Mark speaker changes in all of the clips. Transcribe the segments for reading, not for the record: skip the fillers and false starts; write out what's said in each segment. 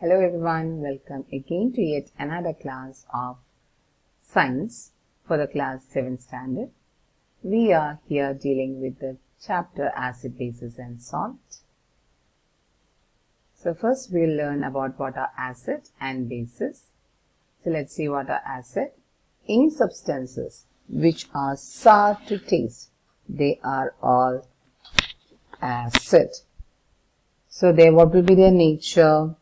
Speaker 1: Hello everyone, welcome again to yet another class of science for the class 7th standard. We are here dealing with the chapter acid, bases and salt. So first we'll learn about what are acid and bases. So let's see what are acid. Any substances which are sour to taste, they are all acid. So what will be their nature?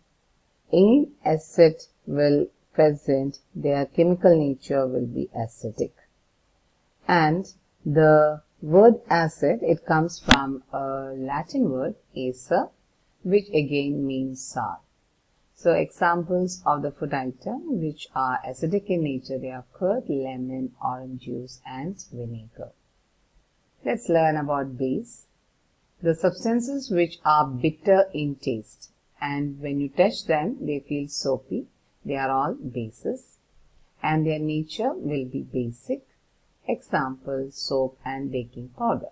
Speaker 1: Any acid will present, their chemical nature will be acidic. And the word acid, it comes from a Latin word, acer, which again means sour. So examples of the food item which are acidic in nature, they are curd, lemon, orange juice and vinegar. Let's learn about base. The substances which are bitter in taste, and when you touch them, they feel soapy. They are all bases, and their nature will be basic. Example, soap and baking powder.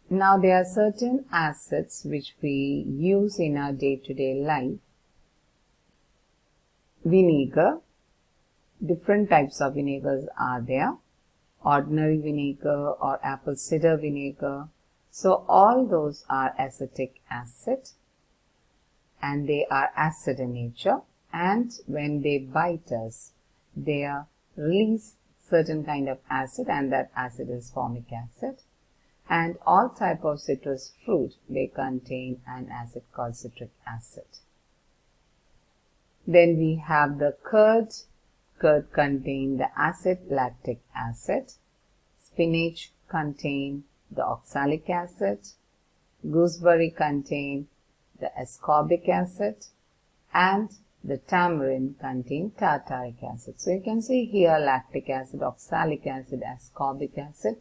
Speaker 1: Now, there are certain acids which we use in our day-to-day life. Vinegar, different types of vinegars are there. Ordinary vinegar or apple cider vinegar. So all those are acetic acid and they are acid in nature, and when they bite us, they release certain kind of acid, and that acid is formic acid. And all type of citrus fruit, they contain an acid called citric acid. Then we have the curd. Curd contain the acid lactic acid. Spinach contain the oxalic acid. Gooseberry contain the ascorbic acid, and the tamarind contain tartaric acid. So you can see here lactic acid, oxalic acid, ascorbic acid,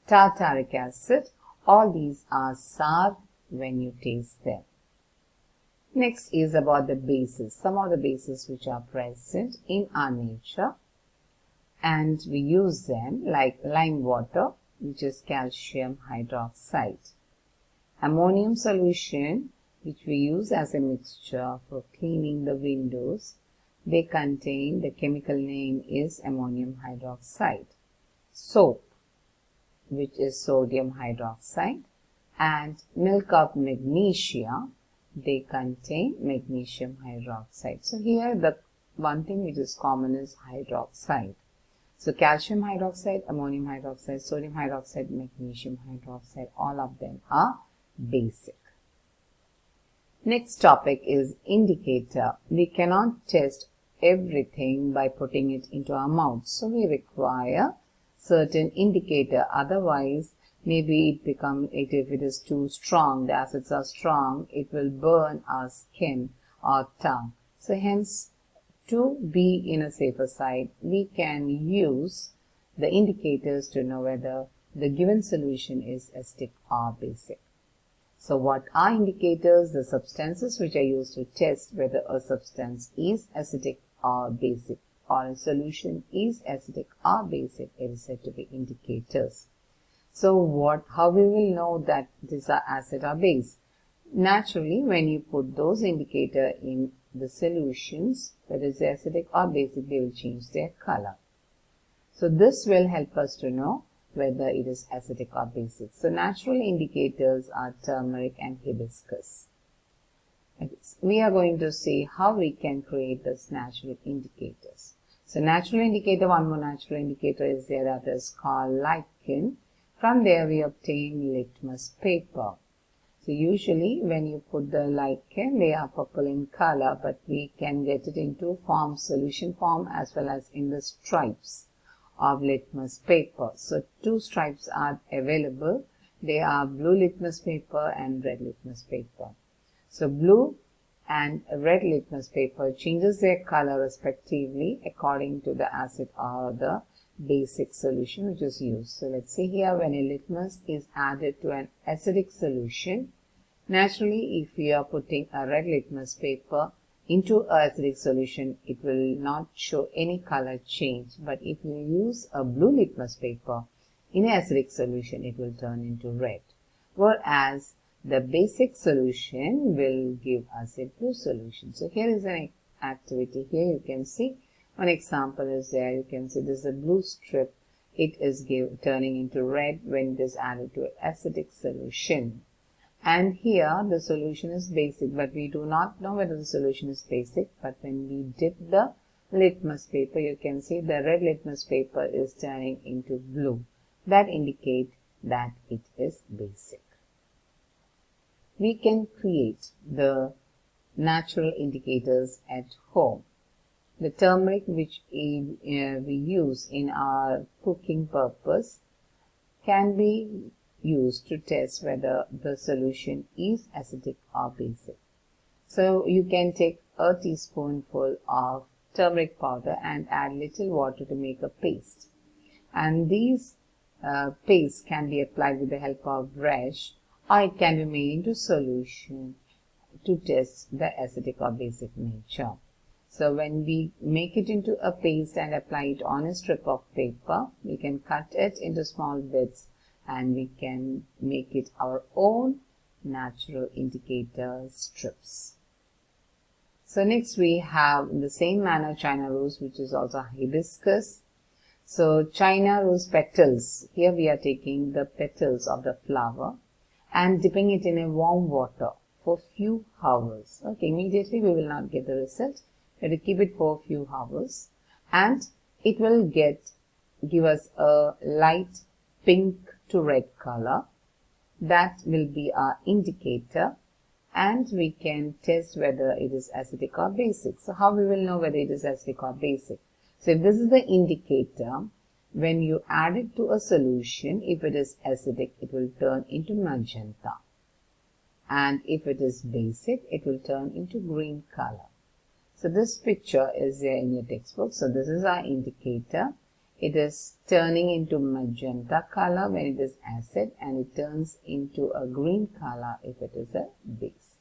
Speaker 1: tartaric acid. All these are sour when you taste them. Next is about the bases. Some of the bases which are present in our nature and we use them, like lime water, which is calcium hydroxide. Ammonium solution, which we use as a mixture for cleaning the windows, they contain, the chemical name is ammonium hydroxide. Soap, which is sodium hydroxide, and milk of magnesia, they contain magnesium hydroxide. So here the one thing which is common is hydroxide. So calcium hydroxide, ammonium hydroxide, sodium hydroxide, magnesium hydroxide, all of them are basic. Next topic is indicator. We cannot test everything by putting it into our mouth. So we require certain indicator, otherwise maybe if it is too strong, the acids are strong, it will burn our skin or tongue. So hence, to be in a safer side, we can use the indicators to know whether the given solution is acidic or basic. So what are indicators? The substances which are used to test whether a substance is acidic or basic, or a solution is acidic or basic, it is said to be indicators. So how we will know that these are acid or base? Naturally, when you put those indicators in the solutions, whether it's acidic or basic, they will change their color. So this will help us to know whether it is acidic or basic. So natural indicators are turmeric and hibiscus. We are going to see how we can create those natural indicators. So natural indicator, one more natural indicator is there, that is called lichen. From there we obtain litmus paper. So usually when you put the lichen, they are purple in color, but we can get it into solution form as well as in the stripes of litmus paper. So two stripes are available. They are blue litmus paper and red litmus paper. So blue and red litmus paper changes their color respectively according to the acid or the basic solution which is used. So let's see here, when a litmus is added to an acidic solution, naturally if we are putting a red litmus paper into an acidic solution, it will not show any color change. But if you use a blue litmus paper in an acidic solution, it will turn into red. Whereas the basic solution will give us a blue solution. So here is an activity. Here you can see one example is there. You can see this is a blue strip. It is turning into red when it is added to an acidic solution. And here the solution is basic, but we do not know whether the solution is basic. But when we dip the litmus paper, you can see the red litmus paper is turning into blue. That indicates that it is basic. We can create the natural indicators at home. The turmeric which we use in our cooking purpose can be used to test whether the solution is acidic or basic. So you can take a teaspoonful of turmeric powder and add little water to make a paste. And these paste can be applied with the help of brush, or it can be made into solution to test the acidic or basic nature. So when we make it into a paste and apply it on a strip of paper, we can cut it into small bits and we can make it our own natural indicator strips. So next we have in the same manner China rose, which is also hibiscus. So China rose petals, here we are taking the petals of the flower and dipping it in a warm water for few hours. Okay, immediately we will not get the result. We have to keep it for a few hours and it will give us a light pink to red color. That will be our indicator and we can test whether it is acidic or basic. So how we will know whether it is acidic or basic? So if this is the indicator, when you add it to a solution, if it is acidic, it will turn into magenta. And if it is basic, it will turn into green color. So this picture is there in your textbook. So this is our indicator. It is turning into magenta color when it is acid and it turns into a green color if it is a base.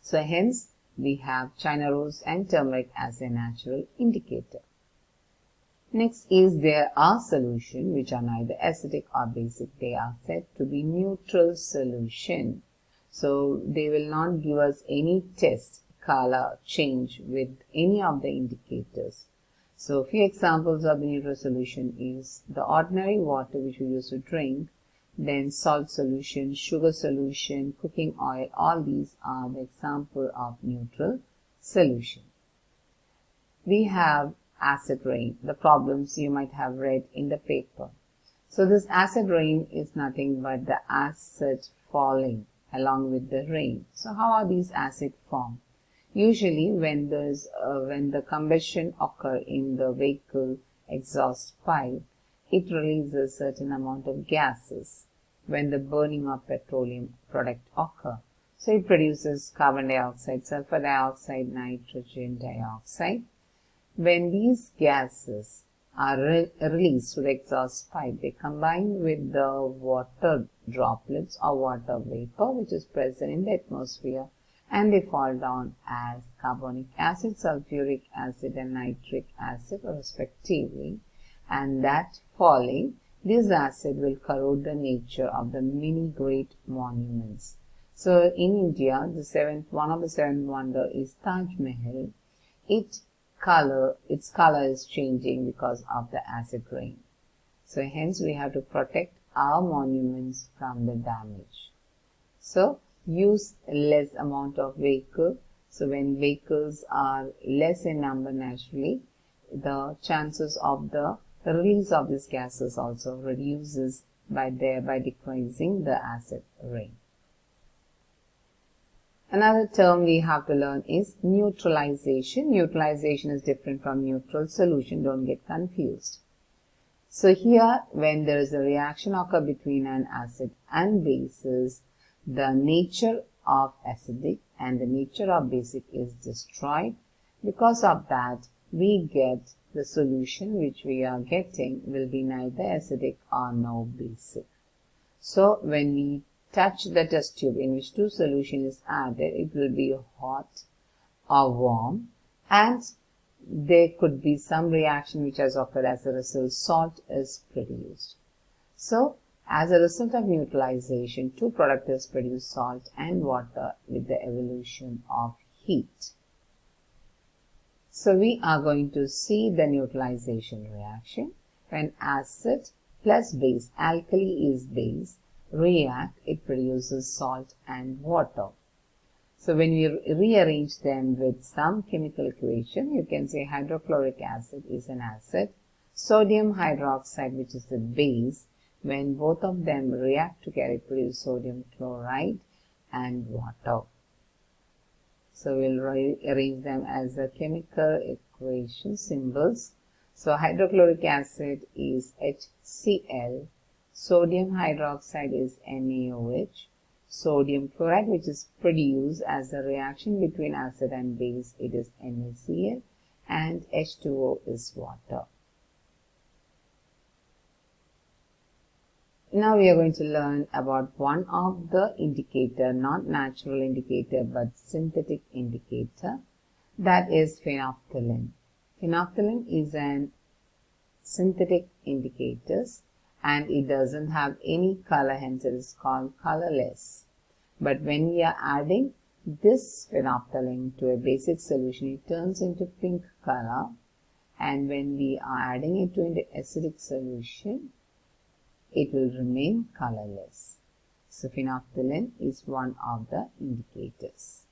Speaker 1: So hence we have China rose and turmeric as a natural indicator. Next is there are solutions which are neither acidic or basic. They are said to be neutral solution. So they will not give us any test color change with any of the indicators. So a few examples of the neutral solution is the ordinary water which we use to drink, then salt solution, sugar solution, cooking oil, all these are the example of neutral solution. We have acid rain, the problems you might have read in the paper. So this acid rain is nothing but the acid falling along with the rain. So how are these acids formed? Usually when the combustion occur in the vehicle exhaust pipe, it releases certain amount of gases when the burning of petroleum product occur. So it produces carbon dioxide, sulfur dioxide, nitrogen dioxide. When these gases are released to the exhaust pipe, they combine with the water droplets or water vapor which is present in the atmosphere, and they fall down as carbonic acid, sulfuric acid and nitric acid respectively. And that falling, this acid will corrode the nature of the many great monuments. So in India, one of the seventh wonder is Taj Mahal. Its color is changing because of the acid rain. So hence we have to protect our monuments from the damage. So use less amount of vehicle. So when vehicles are less in number naturally, the chances of the release of these gases also reduces by thereby decreasing the acid rain. Another term we have to learn is neutralization. Neutralization is different from neutral solution. Don't get confused. So here, when there is a reaction occur between an acid and bases, the nature of acidic and the nature of basic is destroyed. Because of that, we get the solution which we are getting will be neither acidic or no basic. So when we touch the test tube in which two solutions is added, it will be hot or warm, and there could be some reaction which has occurred. As a result, salt is produced. So As a result of neutralization, two products produce salt and water with the evolution of heat. So we are going to see the neutralization reaction. When acid plus base, alkali is base, react, it produces salt and water. So when we rearrange them with some chemical equation, you can say hydrochloric acid is an acid, sodium hydroxide, which is the base, when both of them react together, it produces sodium chloride and water. So we'll arrange them as a chemical equation symbols. So hydrochloric acid is HCl, sodium hydroxide is NaOH, sodium chloride, which is produced as a reaction between acid and base, it is NaCl, and H2O is water. Now we are going to learn about one of the indicator, not natural indicator but synthetic indicator, that is phenolphthalein. Phenolphthalein is an synthetic indicator and it doesn't have any color, hence it is called colorless. But when we are adding this phenolphthalein to a basic solution, it turns into pink color, and when we are adding it to an acidic solution, it will remain colorless. So phenolphthalein is one of the indicators.